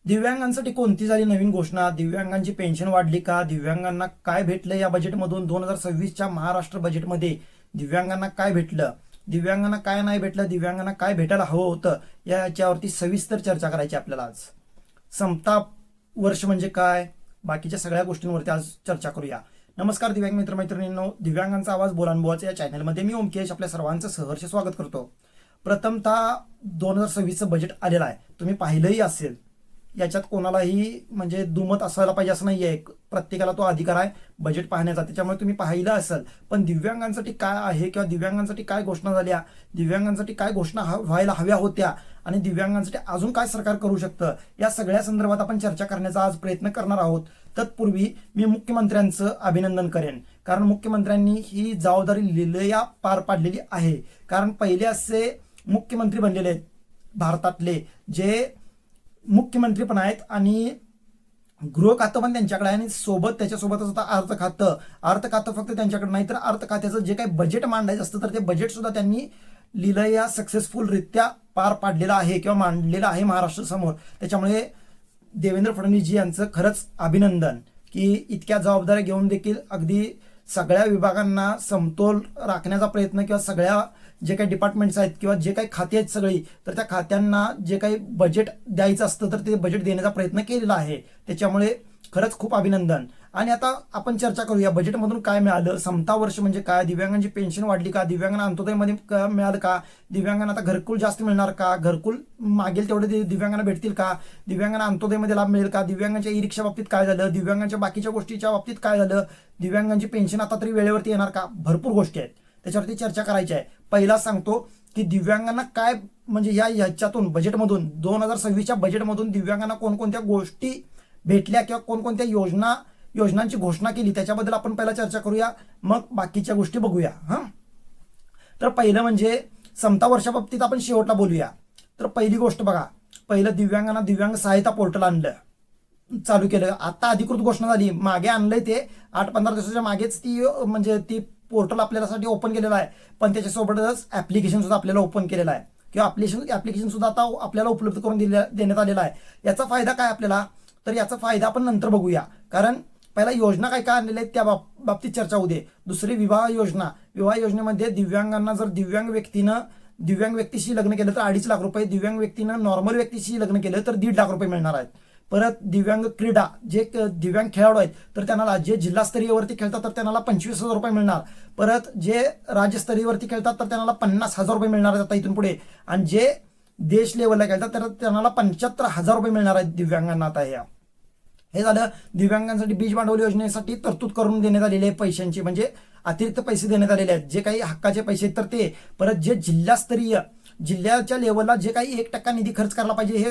दिव्यांगांसाठी कोणती झाली नवीन घोषणा? दिव्यांगांची पेन्शन वाढली का? दिव्यांगांना काय भेटलं या बजेटमधून? 2026च्या महाराष्ट्र बजेटमध्ये दिव्यांगांना काय भेटलं, दिव्यांगांना काय नाही भेटलं, दिव्यांगांना काय भेटायला हवं होतं, याच्यावरती सविस्तर चर्चा करायची आपल्याला आज. समता वर्ष म्हणजे काय, बाकीच्या सगळ्या गोष्टींवरती आज चर्चा करूया. नमस्कार दिव्यांग मित्रमैत्रिणींनो, दिव्यांगांचा आवाज बोलांबोवाचा या चॅनलमध्ये मी ओमकेश आपल्या सर्वांचं सहर्ष स्वागत करतो. प्रथमतः 2026चं बजेट आलेलं आहे, तुम्ही पाहिलंही असेल. याच्यात कोणालाही म्हणजे दुमत असायला पाहिजे असं नाही आहे, प्रत्येकाला तो अधिकार आहे बजेट पाहण्याचा, त्याच्यामुळे तुम्ही पाहिलं असेल. पण दिव्यांगांसाठी काय आहे किंवा दिव्यांगांसाठी काय घोषणा झाल्या, दिव्यांगांसाठी काय घोषणा व्हायला हव्या होत्या आणि दिव्यांगांसाठी अजून काय सरकार करू शकतं, या सगळ्या संदर्भात आपण चर्चा करण्याचा आज प्रयत्न करणार आहोत. तत्पूर्वी मी मुख्यमंत्र्यांचं अभिनंदन करेन, कारण मुख्यमंत्र्यांनी ही जबाबदारी लिलया पार पाडलेली आहे. कारण पहिले असे मुख्यमंत्री बनलेले आहेत भारतातले, जे मुख्यमंत्री पण आहेत आणि गृह खातं पण त्यांच्याकडे आहे आणि त्याच्यासोबतच होता अर्थ खातं फक्त त्यांच्याकडे नाही, तर अर्थ खात्याचं जे काही बजेट मांडायचं असतं तर ते बजेट सुद्धा त्यांनी लिलया सक्सेसफुलरित्या पार पाडलेलं आहे किंवा मांडलेलं आहे महाराष्ट्र समोर. त्याच्यामुळे देवेंद्र फडणवीसजी यांचं खरंच अभिनंदन की इतक्या जबाबदाऱ्या घेऊन देखील अगदी सगळ्या विभागांना समतोल राखण्याचा प्रयत्न किंवा सगळ्या जे काही डिपार्टमेंट्स आहेत किंवा जे काही खाते आहेत सगळी, तर त्या खात्यांना जे काही बजेट द्यायचं असतं तर ते बजेट देण्याचा प्रयत्न केलेला आहे. त्याच्यामुळे खरंच खूप अभिनंदन. आणि आता आपण चर्चा करूया बजेटमधून काय मिळालं. समता वर्ष म्हणजे काय, दिव्यांगांची पेन्शन वाढली का, दिव्यांगांना अंत्योदयमध्ये मिळालं का, दिव्यांगांना आता घरकुल जास्त मिळणार का, घरकुल मागेल तेवढे दिव्यांगांना भेटतील का, दिव्यांगांना अंत्योदयमध्ये लाभ मिळेल का, दिव्यांगांच्या ई रिक्षा बाबतीत काय झालं, दिव्यांगांच्या बाकीच्या गोष्टीच्या बाबतीत काय झालं, दिव्यांगांची पेन्शन आता तरी वेळेवरती येणार का, भरपूर गोष्टी आहेत त्याच्यावरती चर्चा करायची आहे. पहिला सांगतो की दिव्यांगांना काय म्हणजे ह्याच्यातून बजेटमधून 2026च्या बजेटमधून दिव्यांगांना कोणकोणत्या गोष्टी भेटल्या किंवा कोणकोणत्या योजनांची घोषणा केली त्याच्याबद्दल आपण पहिला चर्चा करूया, मग बाकीच्या गोष्टी बघूया. तर पहिलं म्हणजे समता वर्षाबाबतीत आपण शेवटला बोलूया. तर पहिली गोष्ट बघा, पहिलं दिव्यांगांना दिव्यांग सहायता पोर्टल आणलं, चालू केलं. आता अधिकृत घोषणा झाली, मागे आणलंय ते 8-15 दिवसाच्या मागेच ती पोर्टल आपल्यासाठी ओपन केलेलं आहे, पण त्याच्यासोबतच ऍप्लिकेशन सुद्धा आपल्याला ओपन केलेलं आहे किंवा ऍप्लिकेशन सुद्धा आता आपल्याला उपलब्ध करून देण्यात आलेला आहे. याचा फायदा काय आपल्याला, तर याचा फायदा आपण नंतर बघूया. कारण पहिला योजना काय काय आणलेल्या आहेत त्या बाबतीत चर्चा होऊ दे. दुसरी विवाह योजनेमध्ये दिव्यांगांना जर दिव्यांग व्यक्तीशी लग्न केलं तर 2.5 लाख रुपये, दिव्यांग व्यक्तीनं नॉर्मल व्यक्तीशी लग्न केलं तर 1.5 लाख रुपये मिळणार आहेत. परत दिव्यांग क्रीडा, जे दिव्यांग खेळाडू आहेत तर त्यांना जे जिल्हास्तरीयवरती खेळतात तर त्यांना 25,000 रुपये मिळणार. परत जे राज्यस्तरीयवरती खेळतात तर त्यांना 50,000 रुपये मिळणार आहेत आता इथून पुढे. आणि जे देश लेवलला खेळतात तर त्यांना 75,000 रुपये मिळणार आहेत दिव्यांगांना. आता हे झालं दिव्यांगांसाठी बीज भांडवल योजनेसाठी तरतूद करून देण्यात आलेले आहे पैशांची, म्हणजे अतिरिक्त पैसे देण्यात आलेले आहेत, जे काही हक्काचे पैसे आहेत तर ते. परत जे जिल्ह्याच्या लेवलला जे काही 1% निधी खर्च करायला पाहिजे हे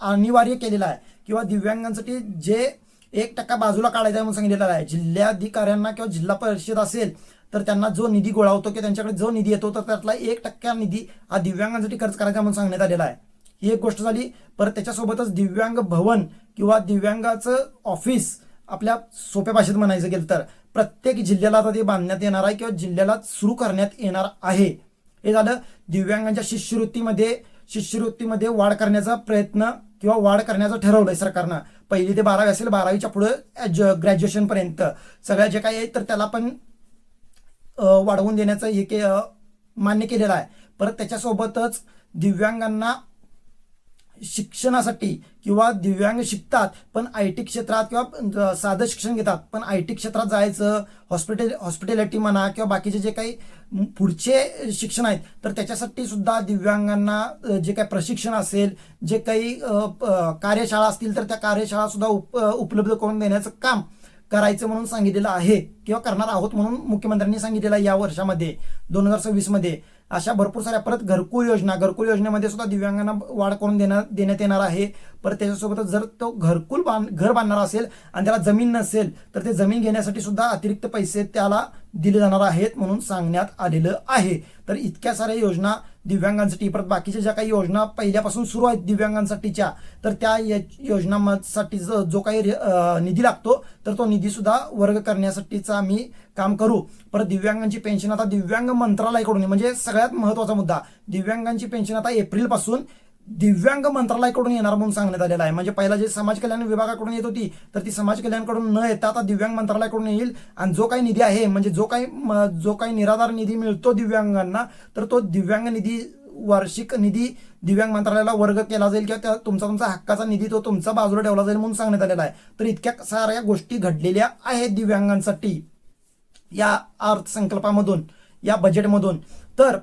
अनिवार्य केलेलं आहे, किंवा दिव्यांगांसाठी जे 1% बाजूला काढायचा आहे म्हणून सांगितलेलं आहे. जिल्हाधिकाऱ्यांना किंवा जिल्हा परिषद असेल तर त्यांना जो निधी गोळा होतो किंवा त्यांच्याकडे जो निधी येतो तर त्यातला 1% निधी हा दिव्यांगांसाठी खर्च करायचा म्हणून सांगण्यात आलेला आहे. ही एक गोष्ट झाली. परत त्याच्यासोबतच दिव्यांग भवन किंवा दिव्यांगाचं ऑफिस, आपल्या सोप्या भाषेत म्हणायचं गेलं तर प्रत्येक जिल्ह्याला आता ते बांधण्यात येणार आहे किंवा जिल्ह्याला सुरू करण्यात येणार आहे. हे झालं. दिव्यांगांच्या शिष्यवृत्तीमध्ये वाढ करण्याचा प्रयत्न किंवा वाढ करण्याचं ठरवलंय सरकारनं. 1ली ते 12वी असेल, 12वीच्या पुढे ग्रॅज्युएशन पर्यंत सगळ्या जे काही आहे तर त्याला पण वाढवून देण्याचं मान्य केलेलं आहे. परत त्याच्यासोबतच दिव्यांगांना शिक्षणासाठी किंवा दिव्यांग शिकतात पण IT क्षेत्रात किंवा साधं शिक्षण घेतात पण IT क्षेत्रात जायचं, हॉस्पिटॅलिटी म्हणा किंवा बाकीचे जे काही पुढचे शिक्षण आहेत तर त्याच्यासाठी सुद्धा दिव्यांगांना जे काही प्रशिक्षण असेल, जे काही कार्यशाळा असतील तर त्या कार्यशाळा सुद्धा उपलब्ध करून देण्याचं काम करायचं म्हणून सांगितलेलं आहे किंवा करणार आहोत म्हणून मुख्यमंत्र्यांनी सांगितलेलं आहे या वर्षामध्ये 2026मध्ये. अशा भरपूर साऱ्या. परत घरकुल योजनेमध्ये सुद्धा दिव्यांगांना वाढ करून देण्यात येणार आहे. परत त्याच्यासोबतच जर तो घर बांधणारा असेल आणि त्याला जमीन नसेल तर ते जमीन घेण्यासाठी सुद्धा अतिरिक्त पैसे त्याला दिले जाणार आहेत म्हणून सांगण्यात आलेलं आहे. तर इतक्या साऱ्या योजना दिव्यांगांसाठी. परत बाकीच्या ज्या काही योजना पहिल्यापासून सुरू आहेत दिव्यांगांसाठीच्या तर त्या योजनांसाठी जो काही निधी लागतो तर तो निधी सुद्धा वर्ग करण्यासाठीचा आम्ही काम करू. परत दिव्यांगांची पेन्शन आता दिव्यांग मंत्रालयाकडून, म्हणजे सगळ्यात महत्त्वाचा मुद्दा, दिव्यांगांची पेन्शन आता एप्रिलपासून दिव्यांग मंत्रालयाकडून येणार म्हणून सांगण्यात आलेलं आहे. म्हणजे पहिला जे समाज कल्याण विभागाकडून येत होती तर ती समाज कल्याणकडून न येता आता दिव्यांग मंत्रालयाकडून येईल. आणि जो काही निधी आहे म्हणजे जो काही निराधार निधी मिळतो दिव्यांगांना तर तो दिव्यांग निधी वार्षिक निधी दिव्यांग मंत्रालयाला वर्ग केला जाईल किंवा तुमचा हक्काचा निधी तो तुमचा बाजूला ठेवला जाईल म्हणून सांगण्यात आलेला आहे. तर इतक्या साऱ्या गोष्टी घडलेल्या आहेत दिव्यांगांसाठी या अर्थसंकल्पामधून, या बजेटमधून. तर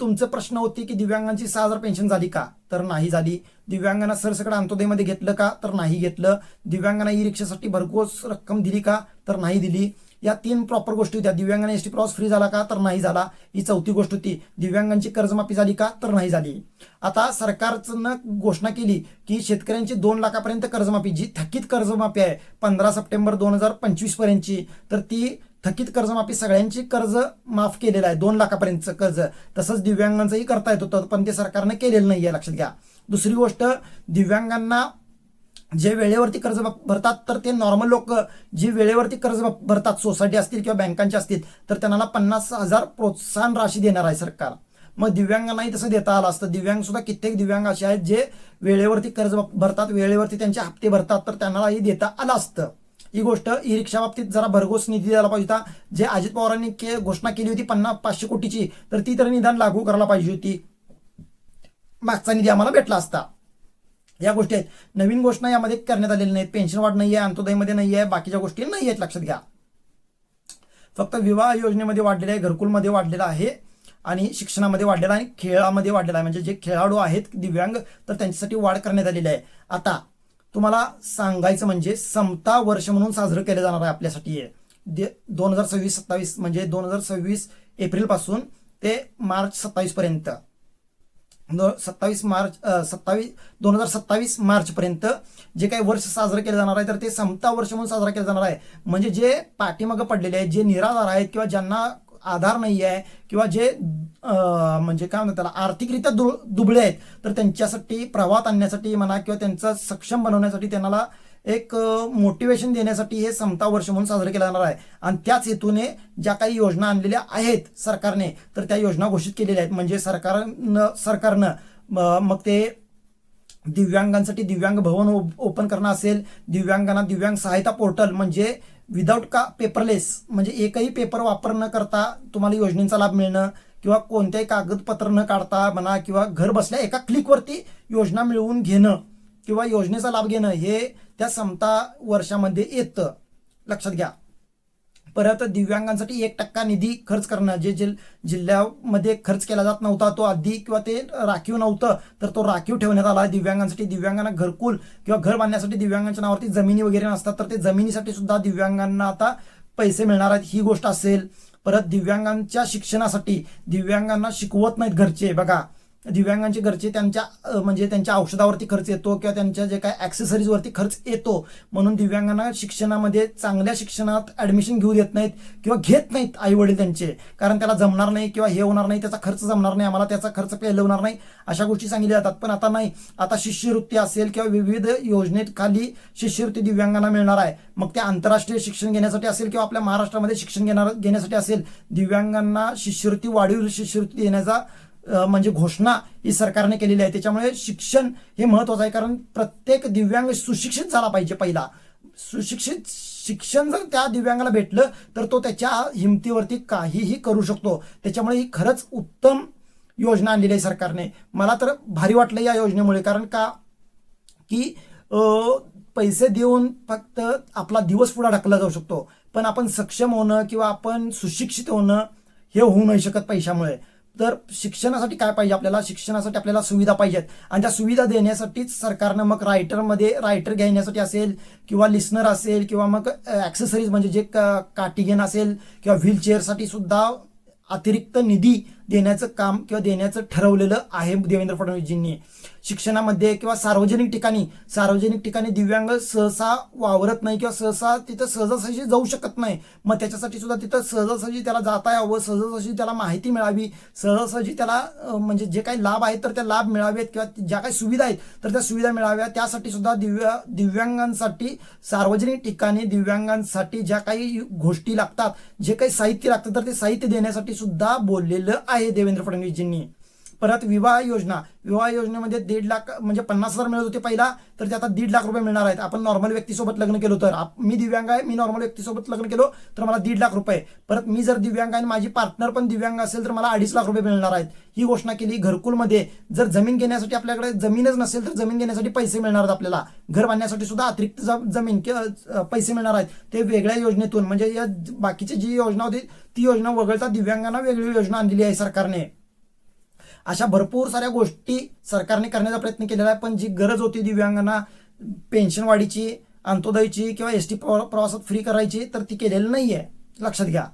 तुमचं प्रश्न होती की दिव्यांगांची 6,000 पेन्शन झाली का, तर नाही झाली. दिव्यांगांना सरसकट अंत्योदयमध्ये घेतलं का, तर नाही घेतलं. दिव्यांगांना ई रिक्षासाठी भरघोस रक्कम दिली का, तर नाही दिली. या 3 प्रॉपर गोष्टी होत्या. दिव्यांगांना एसटी प्रवास फ्री झाला का, तर नाही झाला. ही 4थी गोष्ट होती. दिव्यांगांची कर्जमाफी झाली का, तर नाही झाली. आता सरकारनं घोषणा केली की शेतकऱ्यांची 2 लाखापर्यंत कर्जमाफी, जी थकीत कर्जमाफी आहे 15 सप्टेंबर 2025 पर्यंतची, तर ती थकीत कर्जमाफी सगळ्यांची कर्ज माफ केलेलं आहे 2 लाखापर्यंतचं कर्ज. तसंच दिव्यांगांचंही करता येत होतं पण ते सरकारनं केलेलं नाही आहे, लक्षात घ्या. दुसरी गोष्ट, दिव्यांगांना जे वेळेवरती कर्ज भरतात तर ते नॉर्मल लोक जे वेळेवरती कर्ज भरतात, सोसायटी असतील किंवा बँकांचे असतील, तर त्यांना 50,000 प्रोत्साहन राशी देणार आहे सरकार. मग दिव्यांगांनाही तसं देता आलं असतं. दिव्यांग सुद्धा कित्येक दिव्यांग असे आहेत जे वेळेवरती कर्ज भरतात, वेळेवरती त्यांचे हप्ते भरतात, तर त्यांनाही देता आलं असतं. ही गोष्ट ई रिक्षा बाबतीत जरा भरघोस निधी द्यायला पाहिजे होता. जे अजित पवारांनी घोषणा केली होती 500 कोटीची, तर ती तर निदान लागू करायला पाहिजे होती. मागचा निधी आम्हाला भेटला असता. या गोष्टी आहेत. नवीन घोषणा यामध्ये करण्यात आलेल्या नाहीत. पेन्शन वाढ नाही आहे, अंत्योदयमध्ये नाही आहे, बाकीच्या गोष्टी नाही आहेत, लक्षात घ्या. फक्त विवाह योजनेमध्ये वाढलेलं आहे, घरकुलमध्ये वाढलेला आहे आणि शिक्षणामध्ये वाढलेला आहे, खेळामध्ये वाढलेला आहे. म्हणजे जे खेळाडू आहेत दिव्यांग तर त्यांच्यासाठी वाढ करण्यात आलेली आहे. आता तुम्हाला सांगायचं म्हणजे समता वर्ष म्हणून साजरं केलं जाणार आहे आपल्यासाठी. 2026-27 म्हणजे 2026 एप्रिलपासून ते मार्च 27 पर्यंत, 2027 मार्च पर्यंत जे काही वर्ष साजरं केलं जाणार आहे तर ते समता वर्ष म्हणून साजरा केलं जाणार आहे. म्हणजे जे पाठीमागं पडलेले आहेत, जे निराधार आहेत किंवा ज्यांना आधार नाही आहे किंवा जे म्हणजे काय म्हणतात त्याला आर्थिकरित्या दुबळे आहेत, तर त्यांच्यासाठी प्रवाहात आणण्यासाठी म्हणा किंवा त्यांचं सक्षम बनवण्यासाठी त्यांना एक मोटिवेशन देण्यासाठी हे समता वर्ष म्हणून साजरं केलं जाणार आहे. आणि त्याच हेतूने ज्या काही योजना आणलेल्या आहेत सरकारने तर त्या योजना घोषित केलेल्या आहेत. म्हणजे सरकारनं मग ते दिव्यांगांसाठी दिव्यांग भवन ओपन करणं असेल, दिव्यांगांना दिव्यांग सहायता पोर्टल म्हणजे विदाऊट पेपरलेस म्हणजे एकही पेपर वापर न करता तुम्हाला योजनेचा लाभ मिळणं किंवा कोणत्याही कागदपत्र न काढता म्हणा किंवा घर बसल्या एका क्लिकवरती योजना मिळवून घेणं किंवा योजनेचा लाभ घेणं हे त्या समता वर्षामध्ये येतं, लक्षात घ्या. परत दिव्यांगांसाठी 1% निधी खर्च करणं, जे जिल्ह्यामध्ये खर्च केला जात नव्हता तो आधी किंवा ते राखीव नव्हतं तर तो राखीव ठेवण्यात आला दिव्यांगांसाठी. दिव्यांगांना घरकुल किंवा घर बांधण्यासाठी दिव्यांगांच्या नावावरती जमिनी वगैरे नसतात तर ते जमिनीसाठी सुद्धा दिव्यांगांना आता पैसे मिळणार आहेत, ही गोष्ट असेल. परत दिव्यांगांच्या शिक्षणासाठी दिव्यांगांना शिकवत नाहीत घरचे, बघा दिव्यांगांचे घरचे म्हणजे त्यांच्या औषधावरती खर्च येतो किंवा त्यांच्या जे काय ॲक्सेसरीजवरती खर्च येतो, म्हणून दिव्यांगांना शिक्षणामध्ये चांगल्या शिक्षणात ॲडमिशन घेऊ देत नाहीत किंवा घेत नाहीत आई वडील त्यांचे, कारण त्याला जमणार नाही किंवा हे होणार नाही, त्याचा खर्च जमणार नाही, आम्हाला त्याचा खर्च पेलवणार नाही, अशा गोष्टी सांगितल्या जातात. पण आता नाही, आता शिष्यवृत्ती असेल किंवा विविध योजनेत खाली शिष्यवृत्ती दिव्यांगांना मिळणार आहे. मग ते आंतरराष्ट्रीय शिक्षण घेण्यासाठी असेल किंवा आपल्या महाराष्ट्रामध्ये शिक्षण घेण्यासाठी असेल, दिव्यांगांना शिष्यवृत्ती वाढीव शिष्यवृत्ती देण्याचा म्हणजे घोषणा ही सरकारने केलेली आहे. त्याच्यामुळे शिक्षण हे महत्वाचं आहे, कारण प्रत्येक दिव्यांग सुशिक्षित झाला पाहिजे. पहिला सुशिक्षित शिक्षण जर त्या दिव्यांगाला भेटलं तर तो त्याच्या हिमतीवरती काहीही करू शकतो. त्याच्यामुळे ही खरंच उत्तम योजना आणलेली आहे सरकारने. मला तर भारी वाटलं या योजनेमुळे, कारण का की पैसे देऊन फक्त आपला दिवस पुढे ढकलला जाऊ शकतो, पण आपण सक्षम होणं किंवा आपण सुशिक्षित होणं हे होऊ नाही शकत पैशामुळे. तर शिक्षणासाठी काय पाहिजे आपल्याला, शिक्षणासाठी आपल्याला सुविधा पाहिजेत आणि त्या सुविधा देण्यासाठीच सरकारनं मग रायटर घेण्यासाठी असेल किंवा लिस्नर असेल किंवा मग ॲक्सेसरीज म्हणजे जे काटिगेन असेल किंवा व्हीलचेअरसाठी सुद्धा अतिरिक्त निधी देण्याचं काम किंवा देण्याचं ठरवलेलं आहे देवेंद्र फडणवीसजींनी. शिक्षणामध्ये किंवा सार्वजनिक ठिकाणी दिव्यांग सहसा वावरत नाही किंवा सहसा तिथं सहजासहजी जाऊ शकत नाही. मग त्याच्यासाठी सुद्धा तिथं सहजासहजी त्याला जाता यावं, सहजासहजी त्याला माहिती मिळावी, सहजासहजी त्याला म्हणजे जे काही लाभ आहेत तर त्या लाभ मिळावेत किंवा ज्या काही सुविधा आहेत तर त्या सुविधा मिळाव्या. त्यासाठी सुद्धा दिव्यांगांसाठी सार्वजनिक ठिकाणी दिव्यांगांसाठी ज्या काही गोष्टी लागतात, जे काही साहित्य लागतं तर ते साहित्य देण्यासाठी सुद्धा बोललेलं आहे देवेंद्र फडणवीसजींनी. परत विवाह योजनेमध्ये 1.5 लाख म्हणजे 50,000 मिळत होते पहिला, तर ते आता 1.5 लाख रुपये मिळणार आहेत. आपण नॉर्मल व्यक्तीसोबत लग्न केलो तर, मी दिव्यांग आहे, मी नॉर्मल व्यक्तीसोबत लग्न केलो तर मला 1.5 लाख रुपये. परत मी जर दिव्यांग आहे आणि माझी पार्टनर पण दिव्यांग असेल तर मला 2.5 लाख रुपये मिळणार आहेत. ही घोषणा केली. घरकुलमध्ये जर जमीन घेण्यासाठी आपल्याकडे जमीनच नसेल तर जमीन घेण्यासाठी पैसे मिळणार आहेत. आपल्याला घर बांधण्यासाठी सुद्धा अतिरिक्त जमीन किंवा पैसे मिळणार आहेत, ते वेगळ्या योजनेतून. म्हणजे या बाकीची जी योजना होती ती योजना वगळता दिव्यांगांना वेगळी योजना आणलेली आहे सरकारने. अशा भरपूर साऱ्या गोष्टी सरकारने करण्याचा प्रयत्न केलेला आहे. पण जी गरज होती दिव्यांगांना पेन्शन वाढीची, अंत्योदयची किंवा एसटी प्रवासात फ्री करायची, तर ती केलेली नाहीये, लक्षात घ्या.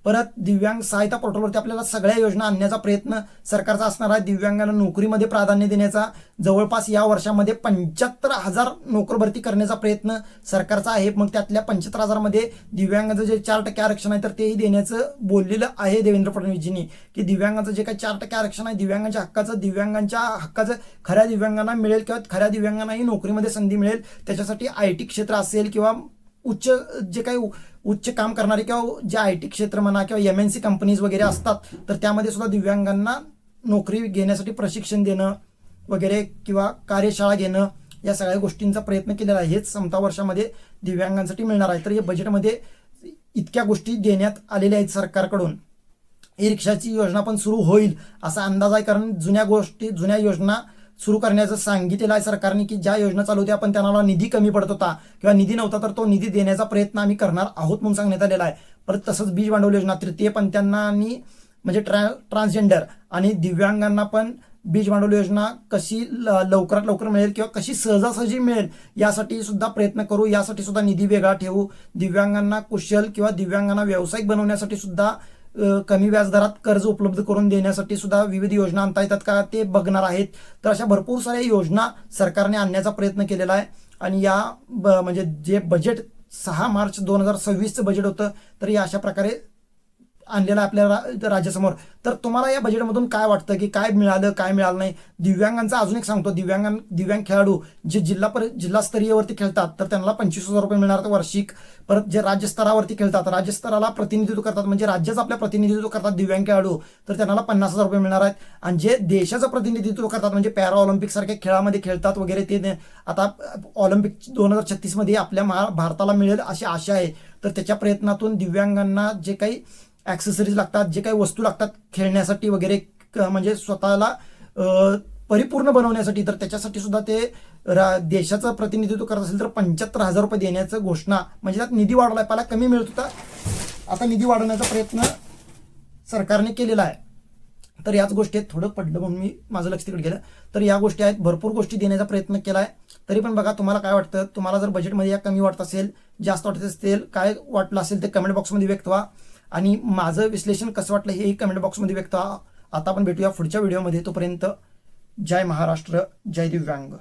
परत दिव्यांग सहायता पोर्टलवरती आपल्याला सगळ्या योजना आणण्याचा प्रयत्न सरकारचा असणार आहे. दिव्यांगांना नोकरीमध्ये प्राधान्य देण्याचा, जवळपास या वर्षामध्ये 75,000 नोकर भरती करण्याचा प्रयत्न सरकारचा आहे. मग त्यातल्या 75,000 मध्ये दिव्यांगाचं जे 4% आरक्षण आहे तर तेही देण्याचं बोललेलं आहे देवेंद्र फडणवीसजींनी, की दिव्यांगाचं जे काही 4% आरक्षण आहे दिव्यांगांच्या हक्काचं खऱ्या दिव्यांगांना मिळेल किंवा खऱ्या दिव्यांगांनाही नोकरीमध्ये संधी मिळेल. त्याच्यासाठी IT क्षेत्र असेल किंवा उच्च काम करणारे किंवा जे IT क्षेत्र म्हणा किंवा MNC कंपनीज वगैरे असतात, तर त्यामध्ये सुद्धा दिव्यांगांना नोकरी घेण्यासाठी प्रशिक्षण देणं वगैरे किंवा कार्यशाळा घेणं, या सगळ्या गोष्टींचा प्रयत्न केलेला आहे. हेच समता वर्षामध्ये दिव्यांगांसाठी मिळणार आहे. तर या बजेटमध्ये इतक्या गोष्टी देण्यात आलेल्या आहेत सरकारकडून. ई रिक्षाची योजना पण सुरू होईल असा अंदाज आहे, कारण जुन्या योजना सुरू करण्याचं सांगितलेलं आहे सरकारने, की ज्या योजना चालू होत्या पण त्यांना निधी कमी पडत होता किंवा निधी नव्हता तर तो निधी देण्याचा प्रयत्न आम्ही करणार आहोत म्हणून सांगण्यात आलेला आहे. परत तसंच बीज भांडवल योजना तृतीय पंथांना आणि म्हणजे ट्रान्सजेंडर आणि दिव्यांगांना पण बीज भांडवल योजना कशी लवकरात लवकर मिळेल किंवा कशी सहजासहजी मिळेल यासाठी सुद्धा प्रयत्न करू. यासाठी सुद्धा निधी वेगळा ठेवू. दिव्यांगांना कुशल किंवा दिव्यांगांना व्यावसायिक बनवण्यासाठी सुद्धा कमी व्याजदरात कर्ज उपलब्ध करून देण्यासाठी सुद्धा विविध योजना आणता येतात का ते बघणार आहेत. तर अशा भरपूर साऱ्या योजना सरकारने आणण्याचा प्रयत्न केलेला आहे. आणि या म्हणजे जे बजेट 6 मार्च 2026चं बजेट होतं, तर या अशा प्रकारे आणलेला आपल्या राज्यासमोर. तर तुम्हाला या बजेटमधून काय वाटतं की काय मिळालं काय मिळालं नाही. दिव्यांगांचा अजून एक सांगतो, दिव्यांग खेळाडू जे जिल्हास्तरीयवरती खेळतात तर त्यांना 25,000 रुपये मिळणार वार्षिक. परत जे राज्यस्तरावरती खेळतात, राज्यस्तराला प्रतिनिधित्व करतात म्हणजे राज्याचं आपल्या प्रतिनिधित्व करतात दिव्यांग खेळाडू, तर त्यांना 50,000 रुपये मिळणार आहेत. आणि जे देशाचं प्रतिनिधित्व करतात म्हणजे पॅरा ऑलिम्पिक सारख्या खेळामध्ये खेळतात वगैरे, ते आता ऑलिम्पिक 2036 मध्ये आपल्या भारताला मिळेल अशी आशा आहे. तर त्याच्या प्रयत्नातून दिव्यांगांना जे काही ॲक्सेसरीज लागतात, जे काही वस्तू लागतात खेळण्यासाठी वगैरे, म्हणजे स्वतःला परिपूर्ण बनवण्यासाठी, तर त्याच्यासाठी सुद्धा ते देशाचं प्रतिनिधित्व करत असेल तर 75,000 रुपये देण्याचं घोषणा, म्हणजे त्यात निधी वाढवलाय. पहिला कमी मिळत होता, आता निधी वाढवण्याचा प्रयत्न सरकारने केलेला आहे. तर याच गोष्टी आहेत. थोडं पडलं म्हणून माझं लक्ष तिकडे गेलं. तर या गोष्टी आहेत, भरपूर गोष्टी देण्याचा प्रयत्न केला आहे. तरी पण बघा तुम्हाला काय वाटतं. तुम्हाला जर बजेटमध्ये या कमी वाटत असेल, जास्त वाटत असेल, काय वाटलं असेल ते कमेंट बॉक्समध्ये व्यक्त व्हा. आणि माझं विश्लेषण कसं वाटलं हेही कमेंट बॉक्समध्ये व्यक्त व्हा. आता आपण भेटूया पुढच्या व्हिडिओमध्ये. तोपर्यंत जय महाराष्ट्र, जय दिव्यांग.